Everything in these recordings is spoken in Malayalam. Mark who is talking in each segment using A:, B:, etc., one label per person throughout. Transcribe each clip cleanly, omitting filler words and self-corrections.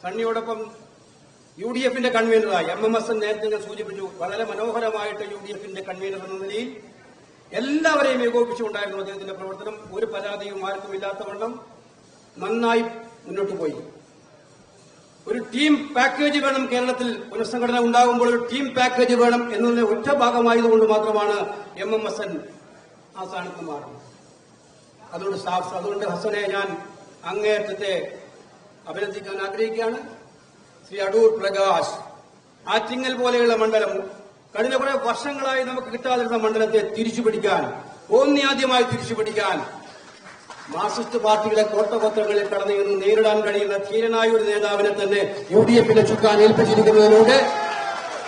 A: സണ്ണിയോടൊപ്പം UDF-ന്റെ കൺവീനറായി MMS നേരത്തെ ഞാൻ സൂചിപ്പിച്ചു. വളരെ മനോഹരമായിട്ട് UDF-ന്റെ കൺവീനർ എന്ന നിലയിൽ എല്ലാവരെയും ഏകോപിപ്പിച്ചുകൊണ്ടായിരുന്നു അദ്ദേഹത്തിന്റെ പ്രവർത്തനം. ഒരു പരാതിയും ആർക്കും ഇല്ലാത്തവണ്ണം നന്നായി മുന്നോട്ട് പോയി. ഒരു ടീം പാക്കേജ് വേണം കേരളത്തിൽ. പുനഃസംഘടന ഉണ്ടാകുമ്പോൾ ഒരു ടീം പാക്കേജ് വേണം എന്നതിന്റെ ഒറ്റ ഭാഗമായതുകൊണ്ട് മാത്രമാണ് MMS ആ സ്ഥാനത്ത് മാറുന്നത്. അതുകൊണ്ട് ഹസനെ ഞാൻ അങ്ങേയറ്റത്തെ അഭിനന്ദിക്കാൻ ആഗ്രഹിക്കുകയാണ്. ശ്രീ അടൂർ പ്രകാശ്, ആറ്റിങ്ങൽ പോലെയുള്ള മണ്ഡലം കഴിഞ്ഞ കുറെ വർഷങ്ങളായി നമുക്ക് കിട്ടാതിരുന്ന മണ്ഡലത്തെ തിരിച്ചുപിടിക്കാൻ, ആദ്യമായി തിരിച്ചുപിടിക്കാൻ മാർക്സിസ്റ്റ് പാർട്ടികളെ കോട്ടകൊത്തങ്ങളിൽ കടന്നു നേരിടാൻ കഴിയുന്ന ധീരനായ ഒരു നേതാവിനെ തന്നെ UDF-ലെ ചുക്കാൻ ഏൽപ്പിച്ചിരിക്കുന്നതിലൂടെ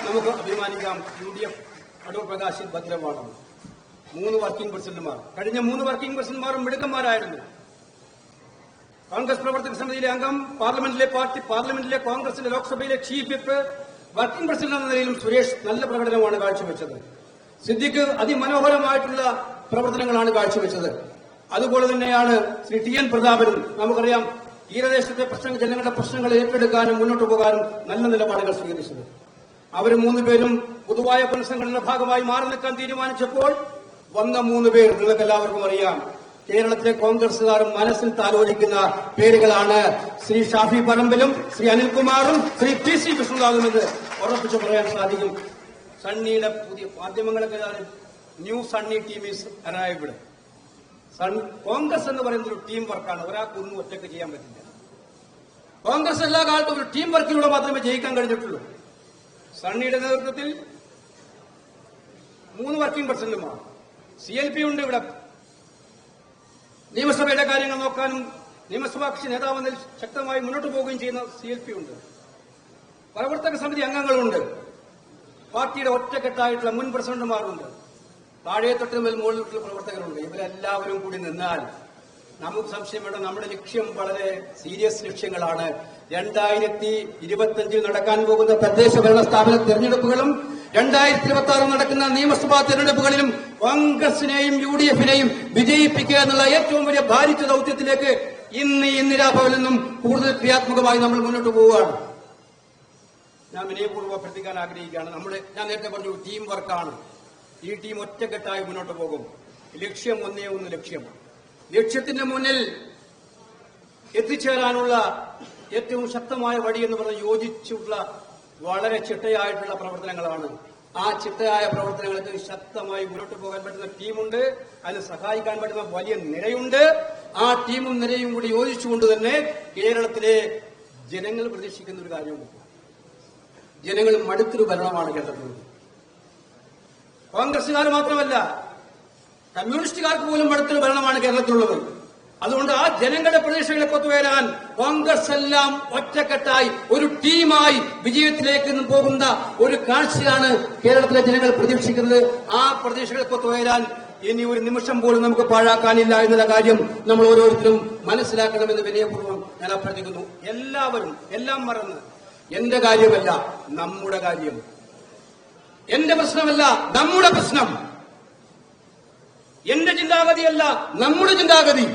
A: നമുക്ക് അഭിമാനിക്കാം. UDF അടൂർ പ്രകാശിൽ ഭദ്രമാണ്. 3 വർക്കിംഗ് പ്രസിഡന്റുമാർ, കഴിഞ്ഞ 3 വർക്കിംഗ് പ്രസിഡന്റുമാരും മിടുക്കന്മാരായിരുന്നു. കോൺഗ്രസ് പ്രവർത്തക സമിതിയിലെ അംഗം, പാർലമെന്റിലെ കോൺഗ്രസിന്റെ ലോക്സഭയിലെ ചീഫ് വിപ്പ്, വർക്കിംഗ് പ്രസിഡന്റ് എന്ന നിലയിലും സുരേഷ് നല്ല പ്രകടനമാണ് കാഴ്ചവെച്ചത്. സിദ്ദിഖ് അതിമനോഹരമായിട്ടുള്ള പ്രവർത്തനങ്ങളാണ് കാഴ്ചവെച്ചത്. അതുപോലെ തന്നെയാണ് ശ്രീ TN പ്രതാപനും. നമുക്കറിയാം, തീരദേശത്തെ ജനങ്ങളുടെ പ്രശ്നങ്ങൾ ഏറ്റെടുക്കാനും മുന്നോട്ട് പോകാനും നല്ല നിലപാടുകൾ സ്വീകരിച്ചത്. അവർ 3 പേരും പൊതുവായ പുനഃസംഘടനയുടെ ഭാഗമായി മാറി നിൽക്കാൻ തീരുമാനിച്ചപ്പോൾ വന്ന 3 പേർ നിങ്ങൾക്ക് എല്ലാവർക്കും അറിയാം. കേരളത്തിലെ കോൺഗ്രസുകാർ മനസ്സിൽ താലോലിക്കുന്ന പേരുകളാണ്. ശ്രീ ഷാഫി പറമ്പിലും ശ്രീ അനിൽകുമാറും ശ്രീ PC കൃഷ്ണദാസും എന്ന് ഉറപ്പിച്ചു പറയാൻ സാധിക്കും. സണ്ണിയുടെ പുതിയ മാധ്യമങ്ങളൊക്കെ new Sunny team is arrived. Congress എന്ന് പറയുന്നത് ഒരു ടീം വർക്കാണ്. ഒരാൾക്കൊന്നും ഒറ്റയ്ക്ക് ചെയ്യാൻ പറ്റില്ല. കോൺഗ്രസ് എല്ലാ കാലത്തും ഒരു ടീം വർക്കിലൂടെ മാത്രമേ ജയിക്കാൻ കഴിഞ്ഞിട്ടുള്ളൂ. സണ്ണിയുടെ നേതൃത്വത്തിൽ 3 വർക്കിംഗ് പ്രസിഡന്റുമാർ, CLP ഉണ്ട്. ഇവിടെ നിയമസഭയുടെ കാര്യങ്ങൾ നോക്കാനും നിയമസഭാ കക്ഷി നേതാവെന്നതിൽ ശക്തമായി മുന്നോട്ട് പോവുകയും ചെയ്യുന്ന CLP ഉണ്ട്. പ്രവർത്തക സമിതി അംഗങ്ങളുണ്ട്. പാർട്ടിയുടെ ഒറ്റക്കെട്ടായിട്ടുള്ള മുൻ പ്രസിഡന്റുമാരുണ്ട്. താഴെ തൊട്ട് മുകളിൽ പ്രവർത്തകരുണ്ട്. ഇവരെല്ലാവരും കൂടി നിന്നാൽ നമുക്ക് സംശയം വേണ്ട. നമ്മുടെ ലക്ഷ്യം വളരെ സീരിയസ് ലക്ഷ്യങ്ങളാണ്. 2025 നടക്കാൻ പോകുന്ന തദ്ദേശ ഭരണ സ്ഥാപന തെരഞ്ഞെടുപ്പുകളും 2026 നടക്കുന്ന നിയമസഭാ തെരഞ്ഞെടുപ്പുകളിലും കോൺഗ്രസിനെയും UDF-നെയും വിജയിപ്പിക്കുക എന്നുള്ള ഏറ്റവും വലിയ ഭാരിച്ച ദൌത്യത്തിലേക്ക് ഇന്ന് ഇന്ദിരാഭവനിൽ നിന്നും കൂടുതൽ ക്രിയാത്മകമായി നമ്മൾ മുന്നോട്ട് പോവുകയാണ്. ഞാൻ വിനയപൂർവ്വം അഭ്യർത്ഥിക്കാൻ ആഗ്രഹിക്കുകയാണ്. ഞാൻ നേരത്തെ പറഞ്ഞു, ടീം വർക്കാണ്. ഈ ടീം ഒറ്റക്കെട്ടായി മുന്നോട്ട് പോകും. ലക്ഷ്യം ഒന്നേ ഒന്ന് ലക്ഷ്യം. ലക്ഷ്യത്തിന്റെ മുന്നിൽ എത്തിച്ചേരാനുള്ള ഏറ്റവും ശക്തമായ വഴി എന്ന് പറഞ്ഞാൽ യോജിച്ചുള്ള വളരെ ചിട്ടയായിട്ടുള്ള പ്രവർത്തനങ്ങളാണ്. ആ ചിട്ടയായ പ്രവർത്തനങ്ങൾക്ക് ശക്തമായി മുന്നോട്ട് പോകാൻ പറ്റുന്ന ടീമുണ്ട്. അതിന് സഹായിക്കാൻ പറ്റുന്ന വലിയ നിരയുണ്ട്. ആ ടീമും നിരയും കൂടി യോജിച്ചുകൊണ്ട് തന്നെ കേരളത്തിലെ ജനങ്ങൾ പ്രതീക്ഷിക്കുന്ന ഒരു കാര്യമുണ്ട്. ജനങ്ങൾ മടുത്തൊരു ഭരണമാണ് കേരളത്തിൽ. കോൺഗ്രസുകാർ മാത്രമല്ല, കമ്മ്യൂണിസ്റ്റുകാർക്ക് പോലും മടുത്തൊരു ഭരണമാണ് കേരളത്തിലുള്ളത്. അതുകൊണ്ട് ആ ജനങ്ങളുടെ പ്രതീക്ഷകളെ കൊത്തുവരാൻ കോൺഗ്രസ് എല്ലാം ഒറ്റക്കെട്ടായി ഒരു ടീമായി വിജയത്തിലേക്ക് പോകുന്ന ഒരു കാഴ്ചയാണ് കേരളത്തിലെ ജനങ്ങൾ പ്രതീക്ഷിക്കുന്നത്. ആ പ്രതീക്ഷകളെ കൊത്തുവരാൻ ഇനി ഒരു നിമിഷം പോലും നമുക്ക് പാഴാക്കാനില്ല എന്നുള്ള കാര്യം നമ്മൾ ഓരോരുത്തരും മനസ്സിലാക്കണമെന്ന് വിനയപൂർവ്വം ഞാൻ അഭ്യർത്ഥിക്കുന്നു. എല്ലാവരും എല്ലാം മറന്ന്, എന്റെ കാര്യമല്ല നമ്മുടെ കാര്യം, എന്റെ പ്രശ്നമല്ല നമ്മുടെ പ്രശ്നം, എന്റെ ചിന്താഗതിയല്ല നമ്മുടെ ചിന്താഗതി,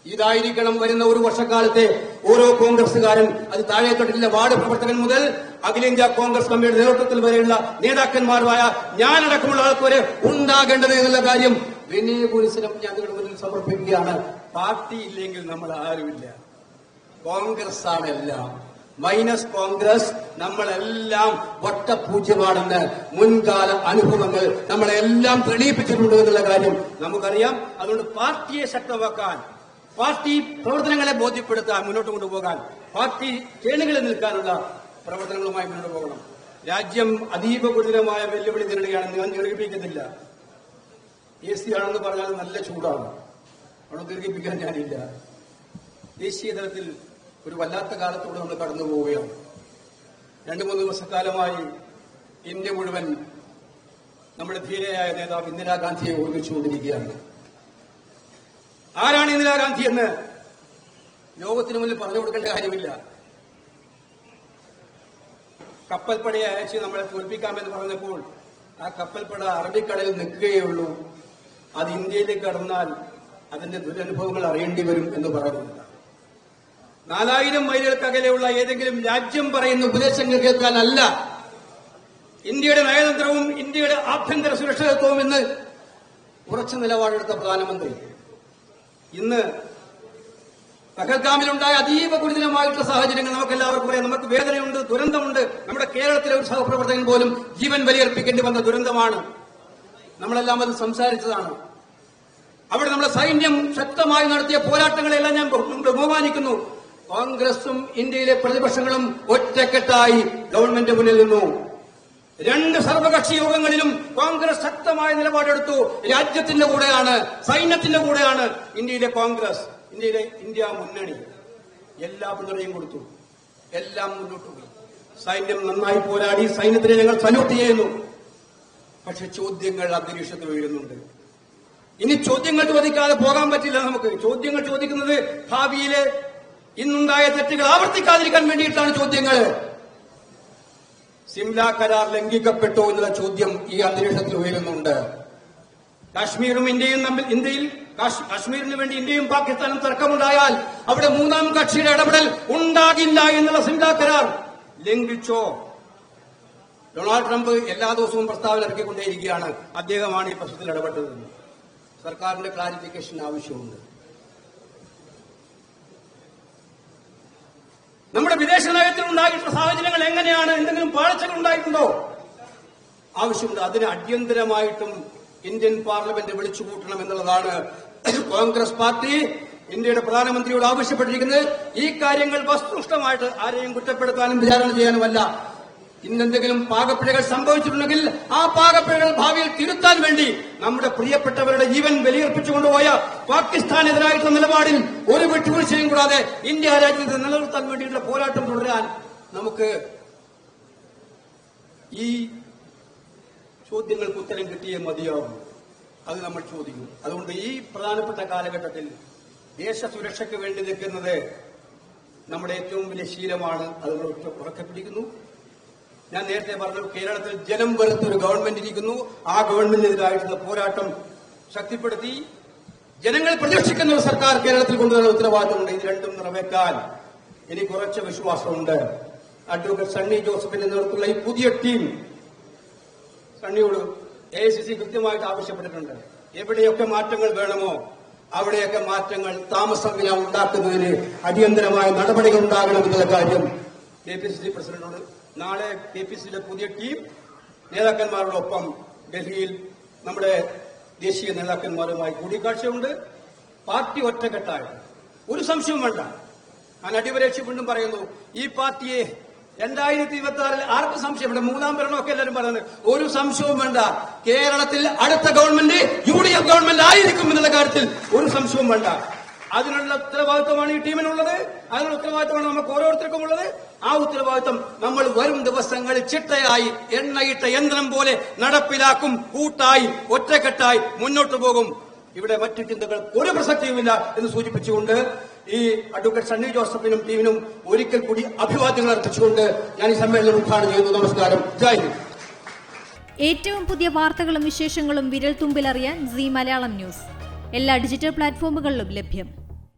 A: ഇതായിരിക്കണം വരുന്ന ഒരു വർഷക്കാലത്തെ ഓരോ കോൺഗ്രസുകാരൻ, അത് താഴെത്തൊട്ടിലെ വാർഡ് പ്രവർത്തകൻ മുതൽ അഖിലേന്ത്യാ കോൺഗ്രസ് കമ്മിറ്റിയുടെ നേതൃത്വത്തിൽ വരെയുള്ള നേതാക്കന്മാരായ ഞാനടക്കമുള്ള ആൾക്ക് വരെ ഉണ്ടാകേണ്ടത് എന്നുള്ള കാര്യം വിനയപൂർവ്വം ഞാൻ നിങ്ങളുടെ മുന്നിൽ സമർപ്പിക്കുകയാണ്. പാർട്ടി ഇല്ലെങ്കിൽ നമ്മൾ ആരുമില്ല. കോൺഗ്രസ് ആണ് എല്ലാം. മൈനസ് കോൺഗ്രസ് നമ്മളെല്ലാം വട്ടപൂജ്യമാണെന്ന് മുൻകാല അനുഭവങ്ങൾ നമ്മളെല്ലാം തെളിയിപ്പിച്ചിട്ടുണ്ട് എന്നുള്ള കാര്യം നമുക്കറിയാം. അതുകൊണ്ട് പാർട്ടിയെ ശക്തമാക്കാൻ, പാർട്ടി പ്രവർത്തനങ്ങളെ ബോധ്യപ്പെടുത്താൻ, മുന്നോട്ട് കൊണ്ടുപോകാൻ, പാർട്ടി കേണികളിൽ നിൽക്കാനുള്ള പ്രവർത്തനങ്ങളുമായി മുന്നോട്ട് പോകണം. രാജ്യം അതീവ ഗുരുതരമായ വെല്ലുവിളി നേരിടുകയാണെന്ന് ഞാൻ ദീർഘിപ്പിക്കുന്നില്ല. AC ആണെന്ന് പറഞ്ഞാൽ നല്ല ചൂടാണ്, അവിടെ ദീർഘിപ്പിക്കാൻ ഞാനില്ല. ദേശീയ തലത്തിൽ ഒരു വല്ലാത്ത കാലത്തൂടെ നമ്മൾ കടന്നു പോവുകയാണ്. 2-3 ദിവസക്കാലമായി ഇന്ത്യ മുഴുവൻ നമ്മുടെ ധീരയായ നേതാവ് ഇന്ദിരാഗാന്ധിയെ ഓർമ്മിച്ചുകൊണ്ടിരിക്കുകയാണ്. ആരാണ് ഇന്ദിരാഗാന്ധി എന്ന് ലോകത്തിന് മുന്നിൽ പറഞ്ഞു കൊടുക്കേണ്ട കാര്യമില്ല. കപ്പൽപ്പടയെ അയച്ച് നമ്മളെ തോൽപ്പിക്കാമെന്ന് പറഞ്ഞപ്പോൾ ആ കപ്പൽപ്പട അറബിക്കടലിൽ നിൽക്കുകയുള്ളൂ. അത് ഇന്ത്യയിലേക്ക് കടന്നാൽ അതിന്റെ ദുരനുഭവങ്ങൾ അറിയേണ്ടി വരും എന്ന് പറയുന്നത്. 4000 മൈലുകൾക്കകലെയുള്ള ഏതെങ്കിലും രാജ്യം പറയുന്ന ഉപദേശങ്ങൾ കേൾക്കാനല്ല. ഇന്ത്യയുടെ നയതന്ത്രവും ഇന്ത്യയുടെ ആഭ്യന്തര സുരക്ഷിതത്വവും എന്ന് ഉറച്ച നിലപാടെടുത്ത പ്രധാനമന്ത്രി ഇന്ന് പഹൽഗാമിലുണ്ടായ അതീവ ഗുരുതരമായിട്ടുള്ള സാഹചര്യങ്ങൾ നമുക്കെല്ലാവർക്കും പറയാം. നമുക്ക് വേദനയുണ്ട്, ദുരന്തമുണ്ട്. നമ്മുടെ കേരളത്തിലെ ഒരു സഹപ്രവർത്തകൻ പോലും ജീവൻ ബലിയർപ്പിക്കേണ്ടി വന്ന ദുരന്തമാണ്. നമ്മളെല്ലാം അത് സംസാരിച്ചതാണ്. അവിടെ നമ്മുടെ സൈന്യം ശക്തമായി നടത്തിയ പോരാട്ടങ്ങളെല്ലാം ഞാൻ ബഹുമാനിക്കുന്നു. കോൺഗ്രസും ഇന്ത്യയിലെ പ്രതിപക്ഷങ്ങളും ഒറ്റക്കെട്ടായി ഗവൺമെന്റ് മുന്നിൽ നിന്നു. 2 സർവകക്ഷി യോഗങ്ങളിലും കോൺഗ്രസ് ശക്തമായ നിലപാടെടുത്തു. രാജ്യത്തിന്റെ കൂടെയാണ്, സൈന്യത്തിന്റെ കൂടെയാണ് ഇന്ത്യയിലെ കോൺഗ്രസ്, ഇന്ത്യയിലെ ഇന്ത്യ മുന്നണി. എല്ലാ പിന്തുണയും കൊടുത്തു, എല്ലാം മുന്നോട്ട് പോയി. സൈന്യം നന്നായി പോരാടി. സൈന്യത്തിനെ ഞങ്ങൾ സല്യൂട്ട് ചെയ്യുന്നു. പക്ഷെ ചോദ്യങ്ങൾ അന്തരീക്ഷത്തിൽ വീഴുന്നുണ്ട്. ഇനി ചോദ്യങ്ങൾ ചോദിക്കാതെ പോകാൻ പറ്റില്ല നമുക്ക്. ചോദ്യങ്ങൾ ചോദിക്കുന്നത് ഭാവിയിലെ ഇന്നുണ്ടായ തെറ്റുകൾ ആവർത്തിക്കാതിരിക്കാൻ വേണ്ടിയിട്ടാണ് ചോദ്യങ്ങൾ. സിംല കരാർ ലംഘിക്കപ്പെട്ടോ എന്നുള്ള ചോദ്യം ഈ അന്തരീക്ഷത്തിൽ ഉയരുന്നുണ്ട്. കാശ്മീരും ഇന്ത്യയും തമ്മിൽ കാശ്മീരിന് വേണ്ടി ഇന്ത്യയും പാകിസ്ഥാനും തർക്കമുണ്ടായാൽ അവിടെ 3ാം കക്ഷിയുടെ ഇടപെടൽ ഉണ്ടാകില്ല എന്നുള്ള സിംല കരാർ ലംഘിച്ചോ? ഡൊണാൾഡ് ട്രംപ് എല്ലാ ദിവസവും പ്രസ്താവന ഇറക്കിക്കൊണ്ടേയിരിക്കുകയാണ്. അദ്ദേഹമാണ് ഈ പ്രശ്നത്തിൽ ഇടപെട്ടതെന്ന്. സർക്കാരിന്റെ ക്ലാരിഫിക്കേഷൻ ആവശ്യമുണ്ട്. നമ്മുടെ വിദേശ നയത്തിൽ ഉണ്ടായിട്ടുള്ള സാഹചര്യങ്ങൾ എങ്ങനെയാണ്? എന്തെങ്കിലും പാഴ്ചകൾ ഉണ്ടായിട്ടുണ്ടോ? ആവശ്യമുണ്ട്. അതിന് അടിയന്തരമായിട്ടും ഇന്ത്യൻ പാർലമെന്റ് വിളിച്ചുകൂട്ടണം എന്നുള്ളതാണ് കോൺഗ്രസ് പാർട്ടി ഇന്ത്യയുടെ പ്രധാനമന്ത്രിയോട് ആവശ്യപ്പെട്ടിരിക്കുന്നത്. ഈ കാര്യങ്ങൾ വസ്തുനിഷ്ഠമായിട്ട് ആരെയും കുറ്റപ്പെടുത്താനും വിചാരണ ചെയ്യാനുമല്ല. ഇന്നെന്തെങ്കിലും പാകപ്പിഴകൾ സംഭവിച്ചിട്ടുണ്ടെങ്കിൽ ആ പാകപ്പിഴകൾ ഭാവിയിൽ തിരുത്താൻ വേണ്ടി നമ്മുടെ പ്രിയപ്പെട്ടവരുടെ ജീവൻ ബലിയർപ്പിച്ചുകൊണ്ടുപോയ പാകിസ്ഥാനെതിരായിട്ടുള്ള നിലപാടിൽ ഒരു വിട്ടുവീഴ്ചയും കൂടാതെ ഇന്ത്യ രാജ്യത്തെ നിലനിർത്താൻ വേണ്ടിയിട്ടുള്ള പോരാട്ടം തുടരാൻ നമുക്ക് ഈ ചോദ്യങ്ങൾക്ക് ഉത്തരം കിട്ടിയേ മതിയാവും. അത് നമ്മൾ ചോദിക്കും. അതുകൊണ്ട് ഈ പ്രധാനപ്പെട്ട കാലഘട്ടത്തിൽ ദേശസുരക്ഷയ്ക്ക് വേണ്ടി നിൽക്കുന്നത് നമ്മുടെ ഏറ്റവും വലിയ ശീലമാണ്. അത് ഉറക്കെ പിടിക്കുന്നു. ഞാൻ നേരത്തെ പറഞ്ഞു, കേരളത്തിൽ ജനം വെറുത്തൊരു ഗവൺമെന്റ് ഇരിക്കുന്നു. ആ ഗവൺമെന്റിനെതിരായിട്ടുള്ള പോരാട്ടം ശക്തിപ്പെടുത്തി ജനങ്ങൾ പ്രതീക്ഷിക്കുന്ന ഒരു സർക്കാർ കേരളത്തിൽ കൊണ്ടുവരുന്ന ഉത്തരവാദിത്തമുണ്ട്. ഇത് രണ്ടും നിറവേറ്റാൻ എനിക്ക് കുറച്ച് വിശ്വാസമുണ്ട്. അഡ്വക്കേറ്റ് സണ്ണി ജോസഫിന്റെ നേതൃത്വത്തിലുള്ള ഈ പുതിയ ടീം സണ്ണിയോട് AICC കൃത്യമായിട്ട് ആവശ്യപ്പെട്ടിട്ടുണ്ട്. എവിടെയൊക്കെ മാറ്റങ്ങൾ വേണമോ അവിടെയൊക്കെ മാറ്റങ്ങൾ താമസമില്ല ഉണ്ടാക്കുന്നതിന് അടിയന്തരമായ നടപടികൾ ഉണ്ടാകണമെന്നുള്ള കാര്യം KPCC പ്രസിഡന്റിനോട് നാളെ KPCCയുടെ പുതിയ ടീം നേതാക്കന്മാരോടൊപ്പം ഡൽഹിയിൽ നമ്മുടെ ദേശീയ നേതാക്കന്മാരുമായി കൂടിക്കാഴ്ചയുണ്ട്. പാർട്ടി ഒറ്റക്കെട്ടായി ഒരു സംശയവും വേണ്ട. ഞാൻ അടിവരേക്ഷി വീണ്ടും പറയുന്നു, ഈ പാർട്ടിയെ 2026 ആർക്കും സംശയമുണ്ട്. 3ാം ഭരണമൊക്കെ എല്ലാവരും പറയുന്നത് ഒരു സംശയവും വേണ്ട. കേരളത്തിൽ അടുത്ത ഗവൺമെന്റ് UDF ഗവൺമെന്റ് ആയിരിക്കും എന്നുള്ള കാര്യത്തിൽ ഒരു സംശയവും വേണ്ട. അതിനുള്ള ഉത്തരവാദിത്വമാണ് ഈ ടീമിനുള്ളത്. അതിനുള്ള ഉത്തരവാദിത്വമാണ് നമുക്ക് ഓരോരുത്തർക്കും ഉള്ളത്. ആ ഉത്തരവാദിത്വം നമ്മൾ വരും ദിവസങ്ങളിൽ ചിട്ടയായി എണ്ണയിട്ട യന്ത്രം പോലെ നടപ്പിലാക്കും. കൂട്ടായി ഒറ്റക്കെട്ടായി മുന്നോട്ട് പോകും. ഇവിടെ മറ്റു ചിന്തകൾ ഒരു പ്രസക്തിയുമില്ല എന്ന് സൂചിപ്പിച്ചുകൊണ്ട് ഈ അഡ്വക്കേറ്റ് സണ്ണി ജോസഫിനും ടീമിനും ഒരിക്കൽ കൂടി അഭിവാദ്യങ്ങൾ അർപ്പിച്ചുകൊണ്ട് ഞാൻ ഈ സമ്മേളനം ഉദ്ഘാടനം ചെയ്യുന്നു. നമസ്കാരം. ജയ് ഹിന്ദ്.
B: ഏറ്റവും പുതിയ വാർത്തകളും വിശേഷങ്ങളും വിരൽ തുമ്പിലറിയാൻ സീ മലയാളം ന്യൂസ് എല്ലാ ഡിജിറ്റൽ പ്ലാറ്റ്ഫോമുകളിലും ലഭ്യം.